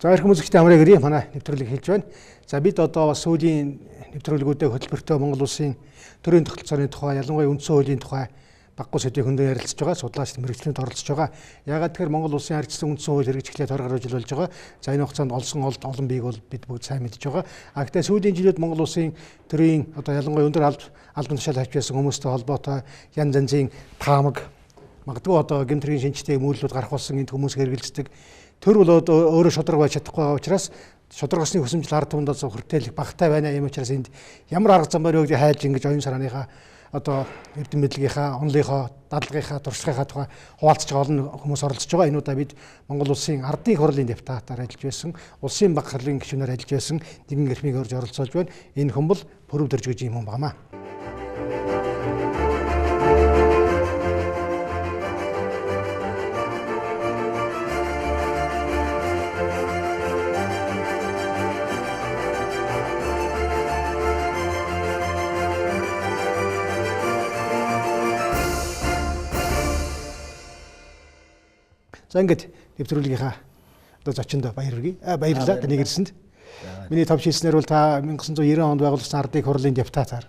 За их хүмүүсттэй амраа гэрээ манай нэвтрүүлэг хэлж байна. За бид одоо бас сүүлийн нэвтрүүлгүүдэд хөтөлбөртөө Монгол улсын төрийн тогтолцооны тухай, ялангуяа үндсэн хуулийн тухай баггүй сэдвийн хөндөө ярилцж байгаа, судлаач мэрэгчлэнд оролцож байгаа. Яагаад тэгэхээр Монгол улсын харьцсан үндсэн хууль хэрэгжихлээр 20 гаруй жил болж байгаа. За энэ хугацаанд олсон олон биеийг бол бид бүгд сайн мэдж байгаа. А гэхдээ сүүлийн жилүүд Монгол улсын төрийн одоо ялангуяа өндөр албан тушаал авч байсан хүмүүстэй холбоотой янз янзын таамаг магадгүй одоо гэмтрийн шинжтэй мүүлүүд гарах болсон энд хүмүүс хэрэгэлцдэг. Тэр бол өөрөө шудраг байж чадахгүй байгаа учраас шудрагсны хүсэмжил ард түмэнд хүртэл багтай байна юм учраас энд ямар арга зам барь өгдгийг хайлж ингэж оюун санааныхаа одоо эрдэм мэдлэгийнхаа, онлынхоо, дадлагынхаа, туршлагынхаа тухай хуваалцж байгаа олон хүмүүс оролцож байгаа. Энэ удаа бид Монгол улсын Ардын хурлын депутатаар ажиллаж байсан, улсын бага хурлын гишүүнээр ажиллаж байсан нэгэн эрхмийг орж оролцуулж байна. Энэ хүн бол Б.Пүрэвдорж гэж юм байна. За ингээд нэвтрүүлгийнхаа одоо зочинд баярлалаа таны ирсэнд. Миний том шийдснээр бол та 1990 онд байгуулсан Ардын хурлын депутатаар.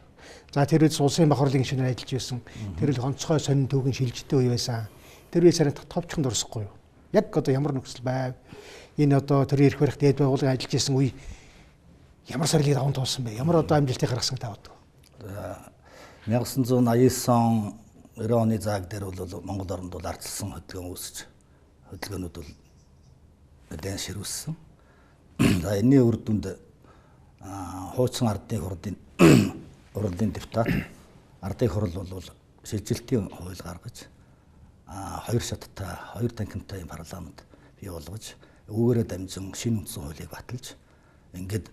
За тэр үед улсын бага хурлын гишүүнээр ажиллаж байсан. Тэр л онцгой сонин түүхэн шилждэг үе байсан. Тэр үеэс харин товчхон дурсахгүй юу? Яг одоо ямар нөхцөл байв? Энэ одоо төрийн эрх барих дээд байгууллагын ажиллаж байсан үе ямар сорилыг даван туулсан бэ? Ямар одоо амжилтыг гаргасан тавд? 1989 он 90 оны зааг дээр бол Монгол оронд бол ардчилсан хөдөлгөөн үүсэж хөдөлгөөнүүд бол нэлээд ширүүлсэн. За энэний үр дүнд хуучин Ардын хурлын депутат Ардын хурл бол шилжилтийн хууль гаргаж хоёр шаттай, хоёр танхимтай парламент бий болгож үүгээрээ дамжин шинэ үндсэн хуулийг баталж ингээд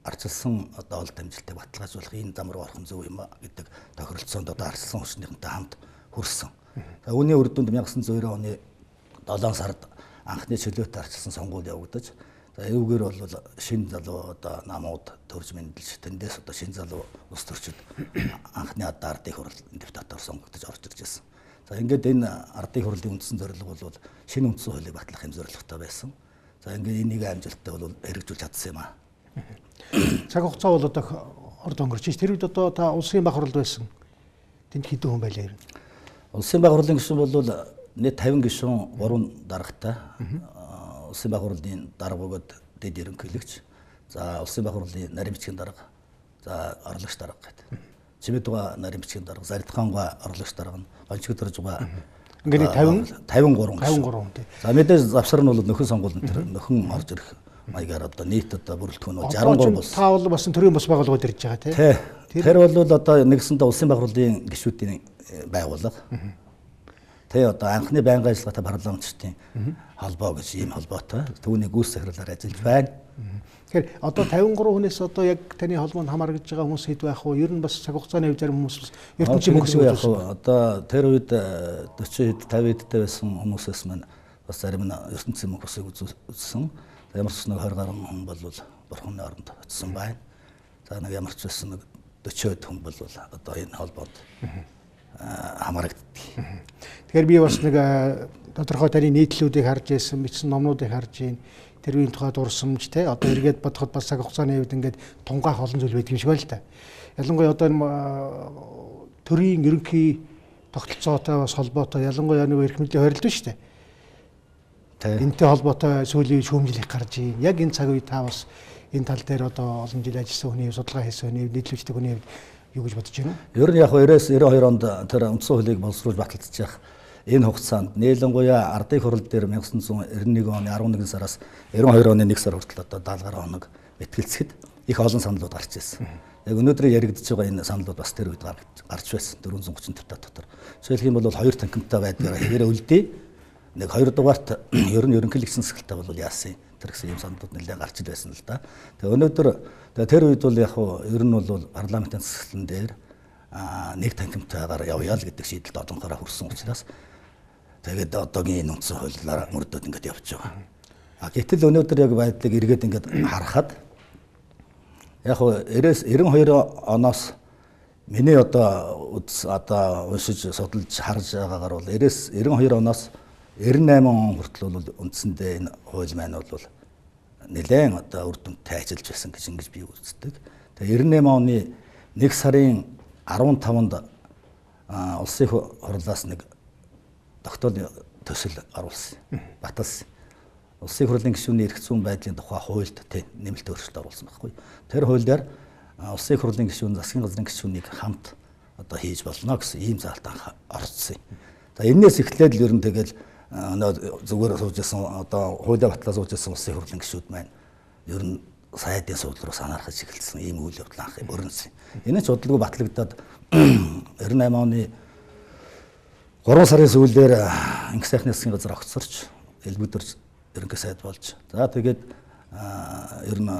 ардчилсан одоо ол дамжилтыг баталгаажуулах энэ зам руу орох нь зөв юм а гэдэг тохиролцоонд одоо ардчилсан хүчнийхэнтэй хамт хүрсэн. За үүний үр дүнд 1990 оны 7 сард анхны чөлөөт арчилсан сонгуул явагдаж эвгээр бол шинэ залуу одоо намууд төрж мэндэлж тэндээс одоо шинэ залуу ус төрчид анхны Ардын хурлын депутатаар сонгогдож орж ирж байсан. За ингээд энэ Ардын хурлын үндсэн зорилго бол шинэ үндсэн хуулийг батлах юм зорилготой байсан. За ингээд энийг амжилттай бол хэрэгжүүлж чадсан юм аа. Цаг хугацаа бол одоо орд өнгөрч ш. Тэр үед одоо та улсын бага хурлд байсан. Тэнд хэдэн хүн байлаа юм? Улсын бага хурлын гишүүн бол нийт 50 гишүүн 3 даргатай. Улсын бага хурлын дарга бөгөөд дэд ерөнхийлөгч. За улсын бага хурлын нарийн бичгийн дарга. За орлогч дарга гэдэг. Чимээдуга нарийн бичгийн дарга, Заридхаанга орлогч дарга нь гончигдоржуга. Ингээд 53 тий. За мэдээж завсар нь бол нөхөн сонгуулийн тэр нөхөн орж ирэх маягаар одоо нийт одоо бүрэлдэхүүн нь 63 болсон. Та бол бас төрийн бас байгууллагууд ирж байгаа тий. Тэр бол одоо нэгсэндээ улсын бага хурлын гишүүдийн байгууллага. Тэгээ одоо анхны байнгын ажиллагаатай парламентчдын холбоо гэж ийм холбоотой түүний гүйс захирлаар ажиллаж байна. Тэгэхээр одоо 53 хүнээс одоо яг таны холбоонд хамаарж байгаа хүмүүс хэд байх вэ? Ер нь бас цаг хугацааны хувьд зарим хүмүүс ертөнцийн мөнгөс байх вэ? Одоо тэр үед 40 хэд 50 эдтэй байсан хүмүүсээс маань бас зарим нь ертөнцийн мөнгөсийг үзсэн. Ямар ч нэг 20 гаруй хүн бол бурхны оронд очсон байна. За нэг ямар ч байсан нэг 40 хүн бол одоо энэ холбоонд хамаарагддаг. Тэгэхээр би бас нэг тодорхой таны нийтлүүдийг харж байсан, бичсэн номнуудыг харж байна. Тэр үеийн тухай дурсамж те одоо эргээд бодоход бас цаг хугацааны үед ингээд тунгаах олон зүйл байдаг юм шиг байна л да. Ялангуяа одоо төрийн ерөнхий тогтолцоотой бас холбоотой ялангуяа нэг эрх мэдлийн хорилт шүү дээ. Энтэй холбоотой сүүлийн шүүмжлэх гарч ийн. Яг энэ цаг үед та бас энэ тал дээр одоо олон жил ажилласан хүний судалгаа хийсэн хүний нийтлэгчдэг хүний юу гэж бодож байна? Ер нь яг 90-92 онд тэр үндсэн хуулийг боловсруулж баталцчих энэ хугацаанд нээлэнгуяа Ардын хурал дээр 1991 оны 11 сараас 92 оны 1 сар хүртэл одоо 70 гаруй хоног мэтгэлцэхэд их олон саналууд гарч ирсэн. Яг өнөөдөр яригдж байгаа энэ саналууд бас тэр үед гарч байсан 430 депутат дотор. Жишээлх юм бол 2 танхимтай байдгаа хэвээрээ үлдээ. Нэг 2 дугаарт ер нь ерөнхийлөгчсөн засаглалтаа бол яасан тэр гэсэн юм саналууд нэлээд гарч ил байсан л да. Тэгээ өнөөдөр тэр үед бол яг ер нь бол парламентын засаглалтын дээр нэг танхимтайгаар явъя л гэдэг шийдэлд одонгороо хүрсэн учраас тэгээд одоогийн энэ үндсэн хуулиар мөрдөд ингээд явж байгаа. Гэтэл өнөөдөр яг байдлыг эргээд ингээд харахад яг 92 оноос миний одоо уншиж судалж харж байгаагаар бол 92 оноос 98 он хүртэл бол үндсэндээ энэ хууль маань бол нэлээд одоо үр дүнтэй ажиллаж байсан гэж ингэж би үздэг. Тэгээ 98 оны 1 сарын 15-нд улсын хурлаас нэг тогтоолын төсөл оруулсан. Баталсан. Улсын хурлын гишүүний эрх зүйн байдлын тухай хуульд нэмэлт өөрчлөлт оруулсан байхгүй. Тэр хуулиар улсын хурлын гишүүн засгийн газрын гишүүнийг хамт одоо хийж болно гэсэн ийм заалтаа орцсон. За энэс эхлээд л ер нь тэгэл зүгээр суужсэн одоо хуулиа батлаа суужсэн улсын хурлын гишүүд маань ер нь сайдын суудлал руу санаархаж эхэлсэн ийм үйл явдал анх өрнөсөн. Энэ ч удалгүй батлагдаад 98 оны 3 сарын сүүлээр Инх сайхны засгийн газар огцорч Б.Пүрэвдорж ерөнхий сайд болж. За тэгээд ер нь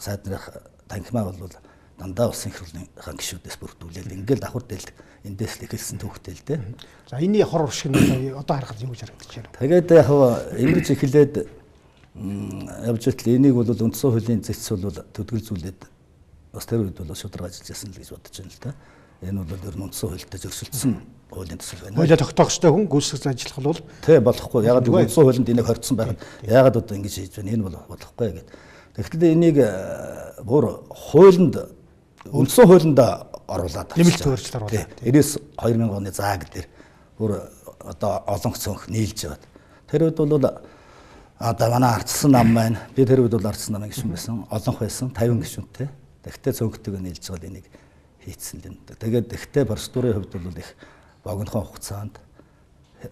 сайд нарын танхимаа бол дандаа улсын хурлынхаа гишүүдээс бүрдүүлээд ингээл давхар дэлд эндээс л эхэлсэн төвхтэй л дээ. За энэний хор уршиг нь одоо харахад юу гэж харагдаж байна? Тэгээд яг ингэж эхлээд явж итэл энийг бол үндсэн хуулийн зэц бол төдгөлзүүлээд бас тэр үед бол шударга ажиллаж байсан л гэж бодож байна л да. Энэ бол ер нь үндсэн хуультай зөрчилдсөн хуулийн төсөл байна. Хуулиа тогтоох ёстой хүн гүйцэтгэж ажиллах бол тий болохгүй. Ягаад гэвэл үндсэн хуулинд энийг хоригдсон байхад ягаад одоо ингэж хийж байна? Энэ бол болохгүй гэдэг. Тэгэхээр энийг бүр хуулинд үндсэн хуулинд оруулаад нэмэлт өөрчлөлт оруулаад. 2000 оны зааг дээр бүр одоо олон цонх нийлж яваад. Тэр үед бол одоо манай ардсан нам маань би тэр үед бол ардсан намын гишүүн байсан. Олонх байсан 50 гишүүнтэй. Тэгтээ цонхтэйг нийлж байгаа энийг хийцэн л энэ. Тэгээд тэгтээ процедурын хувьд бол их богинохон хугацаанд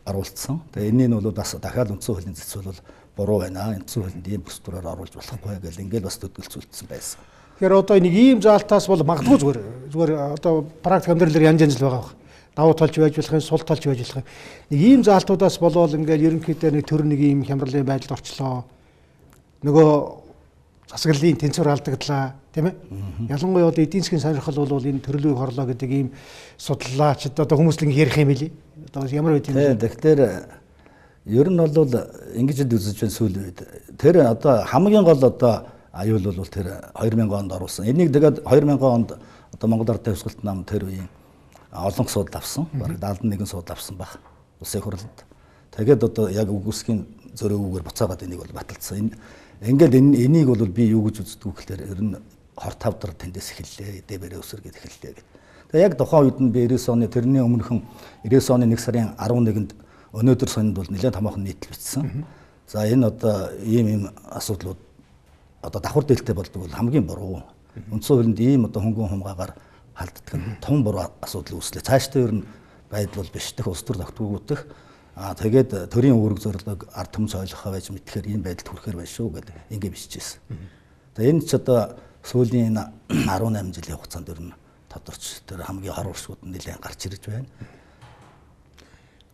оруулсан. Тэгээ энэний нь бол бас дахиад үндсэн хуулийн зэц бол буруу байна. Үндсэн хуулинд ийм процедураар оруулж болохгүй гэж ингээл бас төдөлцүүлсэн байсан. Тэгэхээр одоо нэг ийм заалтаас бол магадгүй зүгээр одоо практик амьдралаар янз янз л байгаа. Давуу талч байж болох юм, сул талч байж болох юм. Нэг ийм заалтуудаас болоод ингээл ерөнхийдөө нэг төр нэг ийм хямралын байдалд орчлоо. Нөгөө засаглалын тэнцвэр алдагдлаа, тийм ээ? Ялангуяа одоо эдийн засгийн сонирхол бол энэ төрлийг хорлоо гэдэг ийм судлаач одоо хүмүүс л ингэ ярих юм билий. Одоо ямар байд юм бэ? Тэгэхээр ер нь бол ингэж л үзэж байна сүүлийн үед. Тэр одоо хамгийн гол одоо аюул бол тэр 2000 онд оруулсан. Энийг тэгээд 2000 онд одоо Монгол Ардын хувьсгалт нам тэр үеийн олон судал авсан. Бараг 71 судал авсан баг. Улсын хурлд. Тэгээд одоо яг үгүйсгийн зөрөөгөөр буцаагаад энийг бол баталсан. Ингээд энийг бол би юу гэж үздэг гэхээр ер нь хор тавдар тэндээс эхэллээ. Дээбэрээ өсөр гэд эхэллээ гэдэг. Тэгээд яг тухайн үед нь би 90 оны тэрний өмнөхөн 90 оны 1 сарын 11-нд өнөөдөр сонинд бол нэлээд томоохон нийтлэл бичсэн. За энэ одоо ийм асуудлууд одоо давхар дээлтэй болдог бол хамгийн буруу. Үндсэн хуулинд ийм одоо хөнгөн хумгаагаар халддаг том буруу асуудал үүслээ. Цаашдаа ер нь байдал бол биш дэх улс төр тогтворгүйдэх. Тэгээд төрийн үүрэг зорилгыг ард түмс ойлгохоо байж мэдхээр ийм байдалд хүрэхээр байна шүү гэдэг ингэ бичижсэн. Тэгээд энэ ч одоо сүүлийн 18 жилийн хугацаанд ер нь тодорч тэр хамгийн хор уршгууд нь нэлээд гарч ирж байна.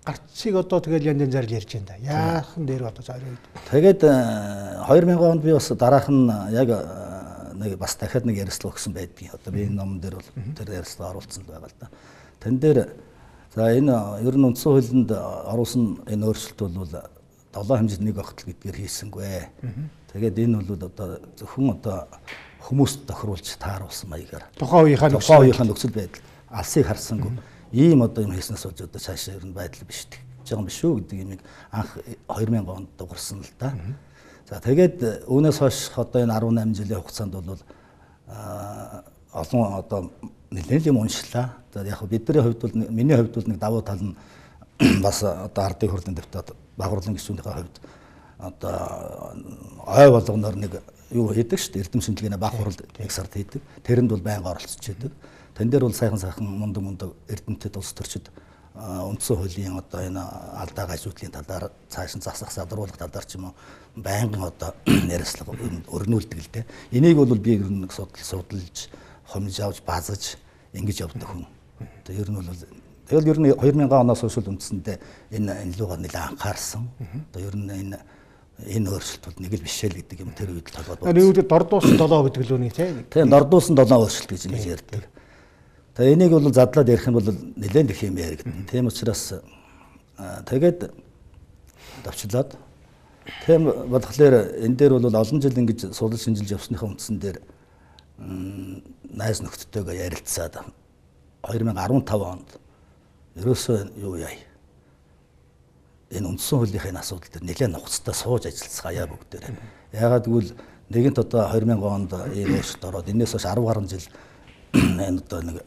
Гарцыг одоо тэгэл янз янзаар ярьж байна да. Яахан дээр одоо зарим үед. Тэгээд 2000 онд би бас дараах нь яг нэг бас дахиад нэг ярилцлага өгсөн байдгийг. Одоо би энэ номон дээр бол тэр ярилцлага оруулсан л байгаа л да. Тэн дээр за энэ ер нь үндсэн хуулинд оруулсан энэ өөрчлөлт бол 7 хэмжээнд нэг огтл гэдгээр хийсэнгүй. Тэгээд энэ бол одоо зөвхөн одоо хүмүүст тохируулж тааруулсан маягаар. Тухайн үеийнхээ нөхцөл байдал алсыг харсангүй. Ийм одоо юм хийснээс болж одоо цаашаа ер нь байдал биш гэж байгаа юм биш үү гэдэг юмыг анх 2000 онд дуурсан л да. За тэгээд үүнээс хойш одоо энэ 18 жилийн хугацаанд бол олон одоо нэлээд юм уншлаа. За яг бидний хувьд бол миний хувьд бол нэг давуу тал нь бас одоо Ардын хурлын депутат бага хурлын гишүүнийхээ хувьд одоо ой болгоноор нэг юу хийдэг шүү дээ. Эрдэм шинжилгээний бага хурал нэг сард хийдэг. Тэрэнд бол байнга оролцож байдаг. Тэн дээр бол сайхан мундаг эрдэмтэд улс төрчид үндсэн хуулийн одоо энэ алдаа гажуудлын талаар цааш нь засах садруулах талаар ч юм уу байнгын одоо ярилцлага өрнүүлдэг л дээ. Энийг бол би ер нь судалж, хомж авч базаж ингэж явдаг хүн. Тэгээ ер нь бол тэгэл ер нь 2000 оноос хойш үндсэндээ энэ лугаар нэлээд анхаарсан. Одоо ер нь энэ өөрчлөлт бол нэг л биш л гэдэг юм тэр үед л толгойд. Энэ үед дордуусан 7 гэдэг л үнийг тийм дордуусан 7 өөрчлөлт гэж ингэж ярьдаг. Тэгээ энийг бол задлаад ярих юм бол нэлээд их юм яригдана. Тийм учраас тэгээд давчлаад тийм болохоор энэ дээр бол олон жил ингэж судал шинжилж явсныхаа үндсэн дээр найз нөхдөдтэйгээ ярилцаад 2015 онд ерөөсөө юу яа энэ үндсэн хуулийнхын асуудал дээр нэлээд нухацтай сууж ажиллацгаая бүгдээр. Яагаад гэвэл Нэгэнт одоо 2000 онд ийм өөрчлөлт ороод энэс хойш 10 гаруй жил энэ одоо нэг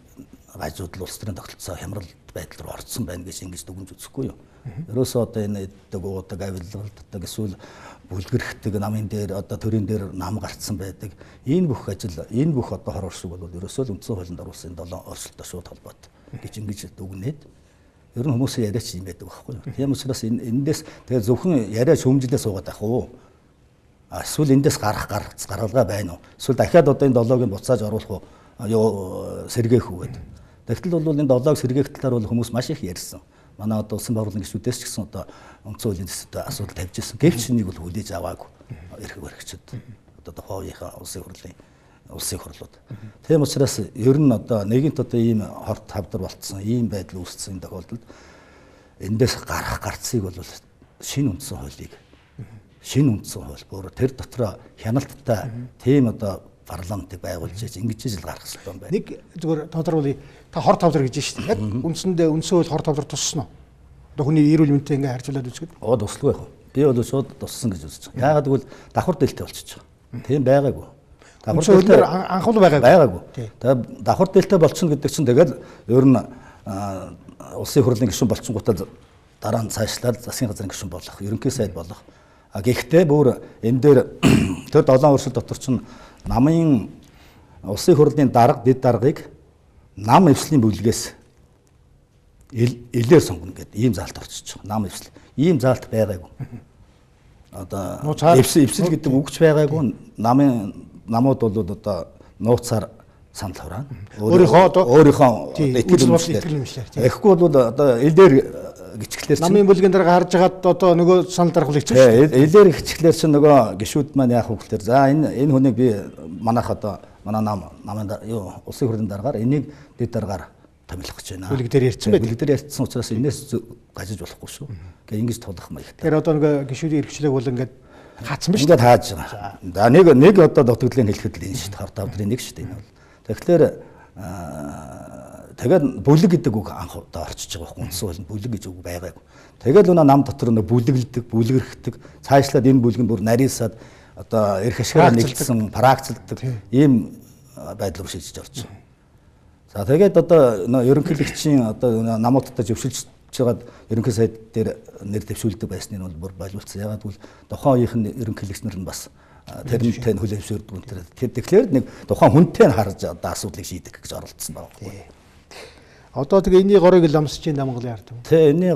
гажуудл улс төрийн тогтолцоо хямрал байдал руу орцсон байна гэж ингэж дүгнж үзэхгүй юу. Ерөөсөө одоо энэ эддэг уудаг авилгалддаг эсвэл бүлгэрхдэг намын дээр одоо төрийн дээр нам гарцсан байдаг. Энэ бүх ажил энэ бүх одоо хор оршиг бол ерөөсөө л үндсэн хуулинд оруулсан 7 өөрчлөлтөд шууд холбоотой гэж ингэж дүгнээд ер нь хүмүүсийн яриач юм байдаг байхгүй юу. Тийм учраас эндээс тэгээ зөвхөн яриа шөмжлээ суугаад байх уу. Эсвэл эндээс гаргалгаа байна уу? Эсвэл дахиад одоо энэ 7-ыг буцааж оруулах уу? Юу сэргээх үү гэдэг. Тэгтэл бол энэ 7-ыг сэргээх талаар бол хүмүүс маш их ярьсан. Манай одоо улсын хурлын гишүүдээс ч гэсэн одоо үндсэн хуулийн төсөлд асуудал тавьж ирсэн. Гэвч нэг бол хүлээж аваагүй эрх баригчид. Одоо тухайынхаа улсын хурлууд. Тийм учраас ер нь одоо нэгэнт одоо ийм хорт хавдар болцсон, ийм байдал үүссэн тохиолдолд эндээс гарцыг бол шинэ үндсэн хууль бүр тэр дотроо хяналттай тийм одоо парламентыг байгуулж ингэж ижил гарах хэрэгтэй юм байна. Нэг зүгээр тодорхойлъя. Та хор тавдар гэж шүү дээ. Яг үндсэндээ үндсэн хууль хор тавдар туссан уу? Одоо хүний эрүүл мэндтэй ингээ харьцуулаад үзэхэд. Туслгүй байх. Би бол шууд туссан гэж үзэж байгаа. Яагаад гэвэл давхар дэлтэй болчихж байгаа. Тийм байгаагүй. Давхар дэлтэй анхуул байгаагүй. Тэгээд давхар дэлтэй болчихно гэдэг чинь тэгэл ер нь улсын хурлын гишүүн болчихгоотаа дараа нь цаашлаад засгийн газрын гишүүн болох, ерөнхий сайд болох. Гэхдээ бүр энэ дээр тэр 7 өөрчлөлт дотор чинь намын улсын хурлын дарга дэд даргыг нам эвслийн бүлгээс илээр сонгоно гэдэг ийм заалт орчиж байгаа. Нам эвсэл. Ийм заалт байгаагүй. Одоо эвсэл гэдэг үгч байгаагүй. Намууд бол одоо нууцаар санал хураана. Өөрийнхөө итгэл үнэмшлэр. Тэгэхгүй бол одоо илээр гिचглэр чинь намын бүлгийн дараа харж хагаад одоо нөгөө санал дарахлыг чинь илээр гिचглэр чинь нөгөө гишүүд маань яах вэ гэхээр за энэ хүнийг би манай намын юу улсын хурлын дараагаар энийг дэд дараагаар томилох гэж байна. Бүлэг дээр ярьсан байдаг. Бүлэг дээр ярьсан учраас энэс гажиж болохгүй шүү. Гэхдээ ингэж тулах маягтай. Тэр одоо нөгөө гишүүдийн эрхчлэг бол ингээд хаацсан биш үү? Ингээд хааж байгаа. За нэг одоо дутагдлыг хэлэхэд л энэ шүү дээ. Хар тавдрын нэг шүү дээ энэ бол. Тэгэхээр тэгээд бүлэг гэдэг үг анх удаа орчиж байгаа байхгүй. Үндсэн хуулинд бүлэг гэж үг байгаагүй. Тэгээд өнөө нам дотор нөө бүлэглэдэг, бүлгэрхдэг, цаашлаад энэ бүлэг нь бүр нарийсаад одоо эрх ашигаараа нэгдсэн, практикэлдэг ийм байдал руу шилжиж орж байгаа. За тэгээд одоо ерөнхийлөгчийн одоо намуудтай зөвшөлж жагаад ерөнхий сайд дээр нэр дэвшүүлдэг байсныг бол бүр байлуулсан. Ягаад гэвэл тухайн үеийн ерөнхийлөгчнөр нь бас тэрнтэй хүлээмжшүүлдэг үнээр. Тэгэхээр нэг тухайн хүнтэй нь харж одоо асуудлыг шийдэх гэж оролдсон байгаа байхгүй. Одоо тэгээ энэний горыг л амсаж байна Монголын ард түмэн. Тэ энэний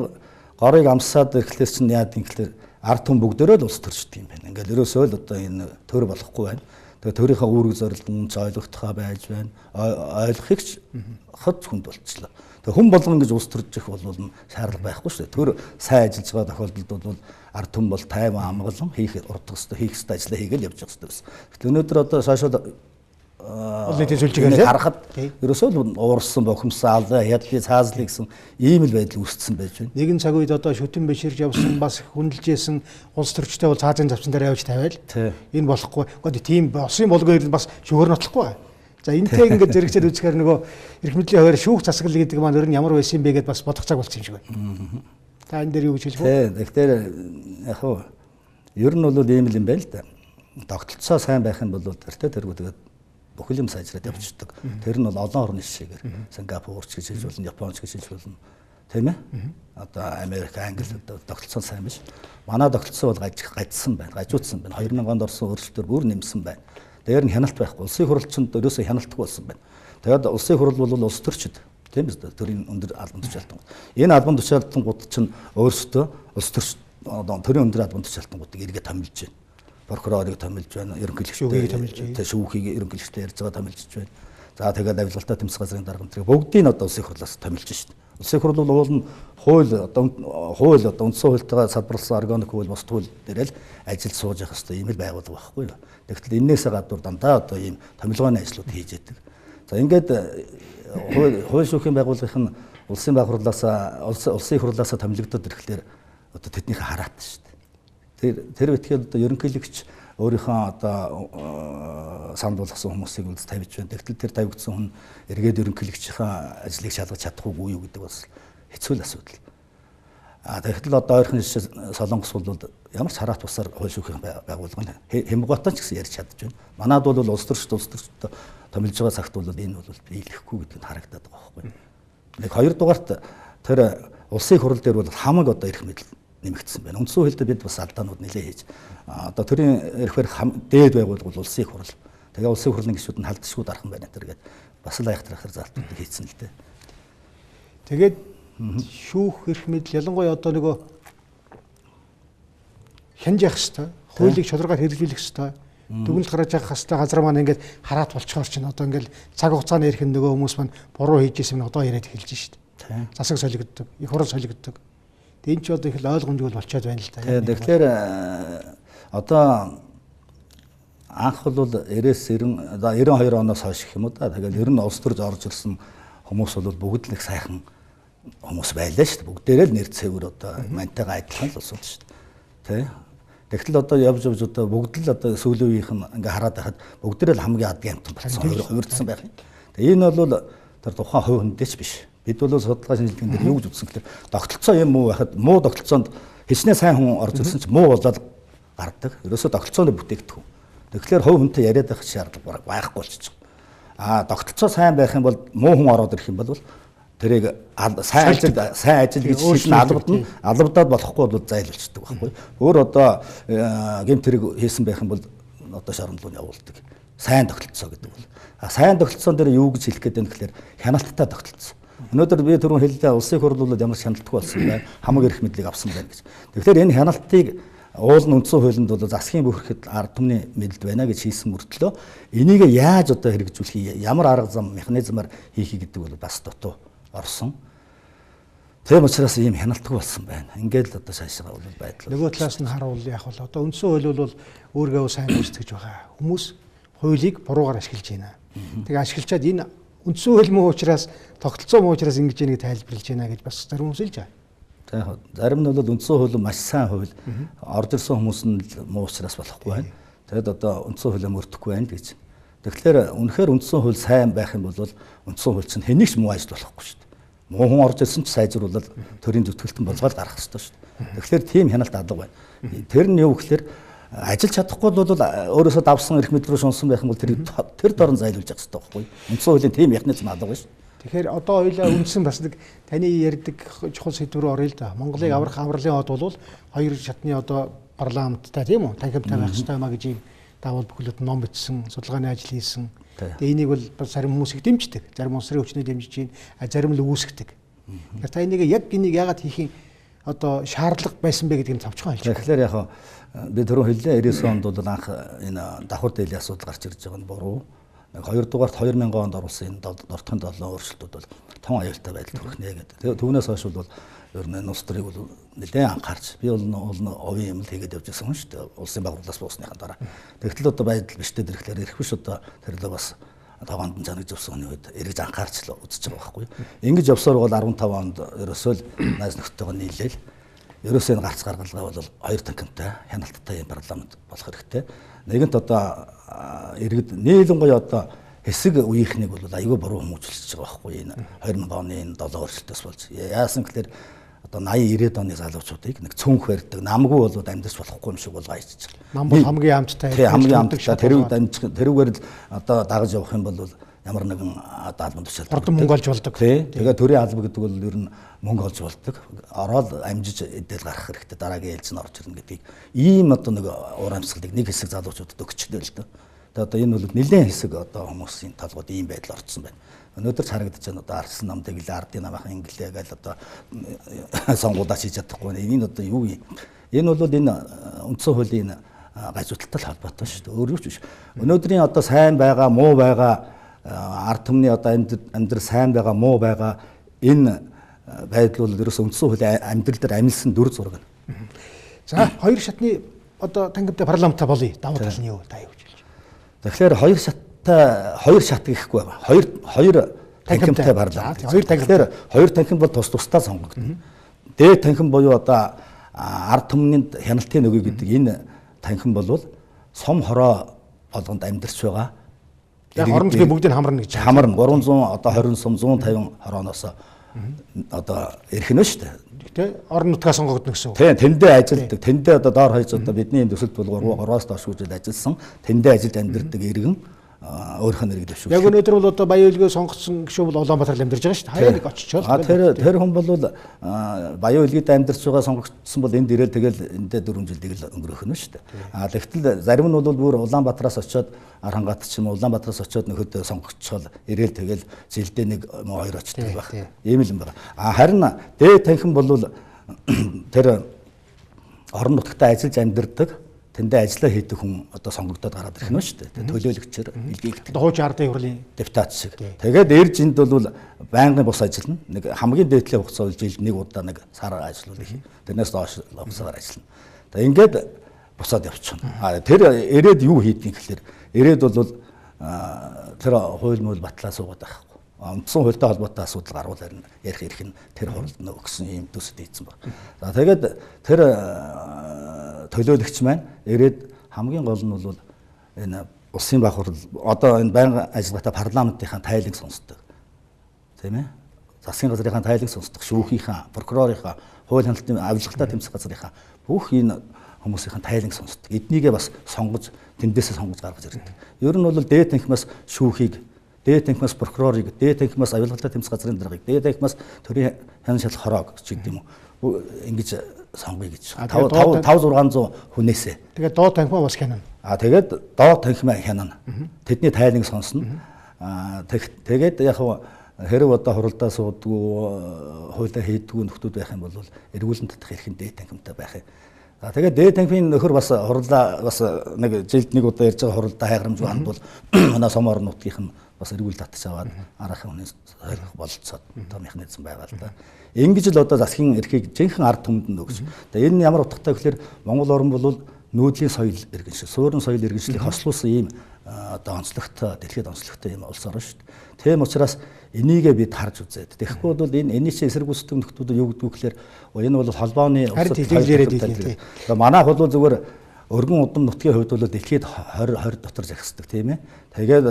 горыг амсаад ирэхлээр чинь яад гэхэлэр ард түмэн бүгдээрээ л улс төрчдөг юм байна. Ингээл ерөөсөө л одоо энэ төр болохгүй байна. Тэгээ төрийнхөө үүрэг зорилгон ойлгохтойгоо байж байна. Ойлгохыг ч хот хүнд болчихлоо. Тэгээ хүн болгон гэж улс төрж их бол шаардлага байхгүй шүү дээ. Төр сайн ажиллаж байгаа тохиолдолд бол ард түмэн бол тайван амгалан хийх уртх хэвээр ажлаа хийгээл явж байгаа гэсэн. Гэтэл өнөөдөр одоо шаашаад олон зүйлжгээ харахад ерөөсөө л уурсан бохимсаал ядлын цаазлыг гэсэн ийм л байдал үүссэн байж байна. Нэгэн цаг үед одоо шүтэн биширж явсан бас хүндэлжсэн улс төрчтэй бол цаазын завсан дээр явж тавиал. Энэ болохгүй. Гэхдээ тийм босын болгоёр бас шүүхөр нотлохгүй. За энтэй ингээд зэрэгцээд үзэхээр нөгөө эрх мэдлийн хувьар шүүх засаглал гэдэг маань өөр нь ямар байсан бэ гэдээ бас бодох цаг болсон юм шиг байна. Та энэ дээр юу гэж хэлэх вэ? Тэгэхээр яг хөө ер нь бол ийм л юм байл да. Тогтолцоо сайн байх юм бол тэргүү тэгээд бүхэл юм сайжраад явчихдаг. Тэр нь бол олон орны жишээгээр Сингапурч гэж хэлж болно, Японч гэж хэлж болно. Тийм ээ? Одоо Америк, Англи тогтолцоо сайн биш. Манай тогтолцоо бол гажсан байна, гажуудсан байна. 2000 онд орсон өөрчлөлтөөр бүр нэмсэн байна. Дээр нь хяналт байхгүй. Улсын хурлчинд ерөөсөө хяналтгүй болсон байна. Тэгээд улсын хурл бол улс төрчид тийм биз дээ. Төрийн өндөр албан тушаалтан. Энэ албан тушаалтангууд чинь өөрсдөө улс төрч төрийн өндөр албан тушаалтангуудыг эргээд томилж байна. Прокурорыг томилж байна, ерөнхийлөгчтэй шүүхийг ерөнхийлөгчтэй ярьж байгаа томилж байна. За тэгээд авилгалтай тэмцэх газрын дарга мэтэр бүгдийг одоо улсын хурлаас томилж шít. Улсын хурл бол хууль одоо үндсэн хуультай салбарласан органик хууль бос хууль дээр л ажил сууж явах хэрэгтэй ийм л байгуулга байхгүй юу. Тэгвэл энээсээ гадуур дандаа одоо ийм томилгооны ажлууд хийж яадаг. За ингээд хууль шүүхийн байгууллагын нь улсын хурлаас томилогдоод ирэхлээр одоо тэднийхээ хараат шít. Тэр битгээд одоо ерөнхийлөгч өөрийнхөө одоо санд болгосон хүмүүсийг үл тавьж байна. Тэгтэл тэр тавигдсан хүн эргээд ерөнхийлөгчийн ажлыг шалгаж чадахгүй юу гэдэг бас хэцүү л асуудал. Тэгэхээр одоо ойрхон жишээ Солонгос бол ямар ч хараат бусаар хууль шүүхийн байгууллага Хямгуутан ч гэсэн ярьж чадж байна. Манайд бол улс төрч томилж байгаа цагт бол энэ бол биелэхгүй гэдэг нь харагдаад байгаа байхгүй. Нэг хоёрдугаарт тэр улсын хурал дээр бол хамаг одоо эрх мэдэл нэмэгдсэн байна. Үндсэн хуулиуд бид бас алдаанууд нэлээд хийж одоо төрийн эрхээр дээд байгууллага бол улсын хурал. Тэгээ улсын хурлын гишүүд нь халдшгүй дархан байна гэдэг бас л айхтрахаар залтууд хийцэн л дээ. Тэгээд шүүх эрх мэдэл ялангуяа одоо нөгөө хянжих хэвээр хуулийг шалгаргаар хэрэгжүүлэх хэвээр дүгнэлт гаргаж явах хэвээр газар маань ингээд хараат болчихоор чинь одоо ингээд цаг хугацааны эрх нөгөө хүмүүс маань буруу хийж ирсэн нь одоо яриад эхэлж шүү дээ. Засаг солигддог, их хурал солигддог. Тэгээд энэ ч одоо их л ойлгомжгүй болчиход байна л та. Тэгэхээр одоо анх бол 92 оноос хойш гэх юм уу да. Тэгээд ер нь улс төрж орж ирсэн хүмүүс бол бүгд л их сайхан хүмүүс байлаа шүү дээ. Бүгдээрээ л нэр цэвэр одоо мантайгаа адилхан л улсууд шүү дээ. Тэгтэл одоо явж одоо бүгд л одоо сүүлийн үеийнх нь ингээ хараад байхад бүгдээрээ л хамгийн адгийн амтан болсон хувирдсан байх юм. Тэгээ энэ бол тэр тухайн хувь хүндээ ч биш. Бид бол судалгаа шинжилгээнд дээр юу гэж үзсэн гэхээр тогтолцоо юм уу байхад муу тогтолцоонд хичнээн сайн хүн орж ирсэн ч муу болоод гардаг. Ерөөсөө тогтолцоонд бүтээгдэхүүн. Тэгэхээр хувь хүнтэй яриад байх шаардлага байхгүй болчихж байгаа. Тогтолцоо сайн байх юм бол муу хүн ороод ирэх юм бол тэрийг сайн ажил гэж шийдэн албадаад болохгүй бол зайлуулцдаг байхгүй. Өөр одоо гэмт хэрэг хийсэн байх юм бол одоо шорондолд явуулдаг. Сайн тогтолцоо гэдэг бол. Сайн тогтолцоон дээр юу гэж хэлэх гээд байна гэхээр хяналттай тогтолцоо. Өнөөдөр би түрүүн хэллээ улсын хурл бол ямар хяналтгүй болсон байна. Хамаг эрх мэдлийг авсан байна гэж. Тэгэхээр энэ хяналтыг уулын үндсэн хуулинд бол засгийн бүрхэд ард түмний мэдэлд байна гэж хийсэн мөртлөө энийг яаж одоо хэрэгжүүлэх ямар арга зам механизмаар хийхийг гэдэг бол бас дутуу орсон. Тийм учраас ийм хяналтгүй болсон байна. Ингээд л одоо шаашгаа бол байдал. Нөгөө талаас нь харуул яг бол одоо үндсэн хууль бол өөргөө сайн үүсгэж байгаа. Хүмүүс хуулийг буруугаар ашиглаж байна. Тэгээ ашиглачаад энэ үндсэн хууль муу учраас тогтолцоо муу учраас ингэж янийг тайлбарлаж байна гэж бас зарим хүмүүс хэлж байгаа. Зарим нь бол үндсэн хууль маш сайн хууль орж ирсэн хүмүүс нь муу учраас болохгүй байна. Тэгэд одоо үндсэн хуулиа мөрдөхгүй байна гэж. Тэгэхээр үнэхээр үндсэн хууль сайн байх юм бол үндсэн хууль чинь хэнийг ч муу ажил болохгүй шүү дээ. Муу хүн орж ирсэн ч сайжруулаад төрийн зүтгэлтэн болцоол гарах хэрэгтэй шүү дээ. Тэгэхээр тийм хяналт алга байна. Тэр нь юу гэхээр ажиллаж чадахгүй бол өөрөөсөө давсан эрх мэдрүү шунсан байх юм бол тэр дорн зайлуулж явах хэрэгтэй байхгүй. Үндсэн хуулийн тийм механизм алга байна шүү. Тэгэхээр одоо хоёлаа үндсэн бас нэг таны ярьдаг чухал сэдв рүү оръё л да. Монголыг аврах амралын од бол хоёр шатны одоо парламенттай тийм үү? Танхимтай байх хэрэгтэй юмаа гэж ийм давал бүхлөд ном бичсэн, судалгааны ажил хийсэн. Тэгээ энийг бол бас зарим хүмүүс их дэмждэг. Зарим улсын хүчний дэмжиж байна, зарим л үүсгдэг. Тэгэхээр та энийг яг энийг яагаад хийхин одоо шаардлага байсан бэ гэдгийг товчхон хэлж. Тэгэхээр яг би түрүү хэллээ 99 онд бол анх энэ давхар дээлийн асуудал гарч ирж байгаа нь буруу. Хоёрдугаарт 2000 онд оруулсан энэ дордхон 7 өөрчлөлтүүд бол тун аюултай байдал төрхнэ гэдэг. Тэгээ түүнээс хойш бол ер нь улс төрийг бол нэлээд анхаарч би бол овийн юм л хийгээд явж байсан юм шүү дээ. Улсын байгууллагаас буусныхаа дараа. Тэгтэл одоо байдал биш дээ ирэхлээр ирэх биш одоо тэрлээ бас таванд нь занагж явсан хүний үед эргэж анхаарч л үзэж байгаа байхгүй. Ингэж явсаар бол 15 онд ерөөсөө л найз нөхдөйгөө нийлээл. Ерөөсөө энэ гарц гаргалгаа бол хоёр танхимтай хяналттай юм парламент болох хэрэгтэй. Нэгэнт одоо иргэд нийлэнгүй одоо хэсэг үеийнхнийг бол аюул буруу хүмүүжүүлж байгаа байхгүй энэ 2000 оны энэ 7 өөрчлөлтөөс болж яасан гэхээр одоо 80 90 оны залуучуудыг нэг цүнх барьдаг намгүй болоод амьдарч болохгүй юм шиг болгоо ичж байгаа. Нам бол хамгийн амттай. Тийм хамгийн амттай тэрүүгээр л одоо дагаж явах юм бол ямар нэгэн одоо албан тушаал ордон мөнгө олж болдог. Тэгээ төрийн алба гэдэг бол ер нь мөнгө олж болдог. Ороод амжиж эдэл гарах хэрэгтэй дараагийн ээлж нь орж ирнэ гэдгийг ийм одоо нэг уур амьсгалыг нэг хэсэг залуучуудад өгчтэй л дээ. Тэгээ одоо энэ бол нэлээд хэсэг одоо хүмүүсийн толгойд ийм байдал орцсон байна. Өнөөдөр ч харагдаж байна одоо арсан намдаг ил ардын намаахан инглээ гээл одоо сонгуудаа хийж чадахгүй. Энэ одоо юу юм? Энэ бол энэ үндсэн хуулийн гажуудалтай холбоотой шүү дээ. Өөр юу ч биш. Өнөөдрийн одоо сайн байгаа, муу байгаа, ард түмний одоо амьдрал сайн байгаа, муу байгаа энэ байдал бол ерөөс үндсэн хуулийн амьдрал дээр амилсан дүр зураг нь. За хоёр шатны одоо тангимтай парламенттай болъё. Давуу тал нь юу та юу гэж хэлж байна? Тэгэхээр хоёр шат гэхгүй байна. Хоёр танхимтай парламент. Хоёр танхим бол тус тусдаа сонгогдно. Дээд танхим буюу одоо ард түмний хяналтын өгөө гэдэг энэ танхим бол сум хороо болгонд амьдарч байгаа. Яг орон нутгийн бүгдийг хамарна гэж. Хамарна 300 одоо 20 сум 150 хорооноос одоо ирэх нь шүү дээ. Тэ орон нутгаа сонгогдно гэсэн үг. Тийм тэндээ ажилддаг. Тэндээ одоо доор хаяж одоо бидний төсөлд бол 3-3-аас доош үжил ажилласан. Тэндээ ажилд амьдардаг иргэн өөрийнх нь нэрийг дэвшүүлж. Яг өнөөдөр бол одоо баян үлгээ сонгогдсон гишүүн бол Улаанбаатар амьдарч байгаа шүү дээ. Хаяа нэг очичоод. Тэр хүн бол баян үлгээд амьдарч байгаа сонгогдсон бол энд ирээл тэгэл эндээ 4 жилийг л өнгөрөөх нь шүү дээ. Тэгтэл зарим нь бол бүр Улаанбаатараас очиод Арангаат ч юм уу Улаанбаатараас очиод нөхөдөө сонгогдчихвол ирээл тэгэл жилдээ 1 2 очдог байх. Ийм л юм байна. Харин дээд танхим бол тэр орон нутгад ажиллаж амьдардаг тэндээ ажиллаа хийдэг хүн одоо сонгогдоод гараад ирэх нь шүү дээ. Төлөөлөгчөөр илгээгдэх. Хуучин ардын хурлын депутат шиг. Тэгээд эрж энд бол байнгын бус ажиллана. Нэг хамгийн дээдлийн хугацаа бол жилд 1 удаа 1 сар ажиллуулах. Тэрнээс доош лавсаар ажиллана. Тэгээд ингээд бусаад явчихна. Тэр ирээд юу хийдгийг гэхэлэр ирээд бол тэр хууль мөл батлаа суугаад байхгүй. Үндсэн хуультай холбоотой асуудал гарвал харин ярих ирэх нь тэр хурлд өгсөн юм төсөд ийдсэн баг. За тэгээд тэр төлөөлөгч маань ирээд хамгийн гол нь бол энэ улсын баг хурл одоо энэ байнгын ажиллагаатай парламентынхаа тайлыг сонсдог. Тийм ээ? Засгийн газрынхаа тайлыг сонсдог, шүүхийнхаа, прокурорынхаа, хууль хяналтын авилгалтай тэмцэх газрынхаа бүх энэ хүмүүсийн тайлыг сонсдог. Эднийгээ бас сонгож тэндээсээ сонгож гаргаж ирдэг. Ер нь бол дээд танхимаас шүүхийг, дээд танхимаас прокурорыг, дээд танхимаас авилгалтай тэмцэх газрын даргаыг, дээд танхимаас төрийн хян шал хороог ч гэдэг юм уу. Ингэж сонгоё гэж. 5-600 хүнээсээ. Тэгээд доод танхимаа бас хянана. Тэгээд доод танхимаа хянана. Тэдний тайлыг сонсно. Тэгээд яг хэрэг одоо хуралдаа суудгүй, хуулиа хийдгүй нөхдүүд байх юм бол эргүүлэн татах эрхэм дээд танхимтай байх юм. Тэгээд дээд танхимын нөхөр бас хурлаа бас нэг жилд 1 удаа ярьж байгаа хуралдаа хайграмжгүй хандвал манай сомор нутгийнх нь бас эргүүл татчих аваад арахын хүнээс солих бололцоод одоо механизм байгаа л да. Ингэж л одоо засгийн эрхийг жинхэнэ ард түмэнд нь өгч. Тэгээ энэ ямар утгатай гэхээр Монгол орн бол нүүдлийн соёл иргэншил, суурин соёл иргэншлийг хослуулсан ийм одоо онцлогтой, дэлхийд онцлогтой ийм улс орн шүү дээ. Тийм учраас энийгээ бид харж үзээд. Тэгэхгүй бол энэ чинь эсрэг үсдэг нөхдүүд юу гэдэг вэ гэхээр энэ бол холбооны улсад манайх бол зүгээр өргөн удам нутгийн хувьд бол дэлхийд 20 дотор захисдаг тийм ээ. Тэгээд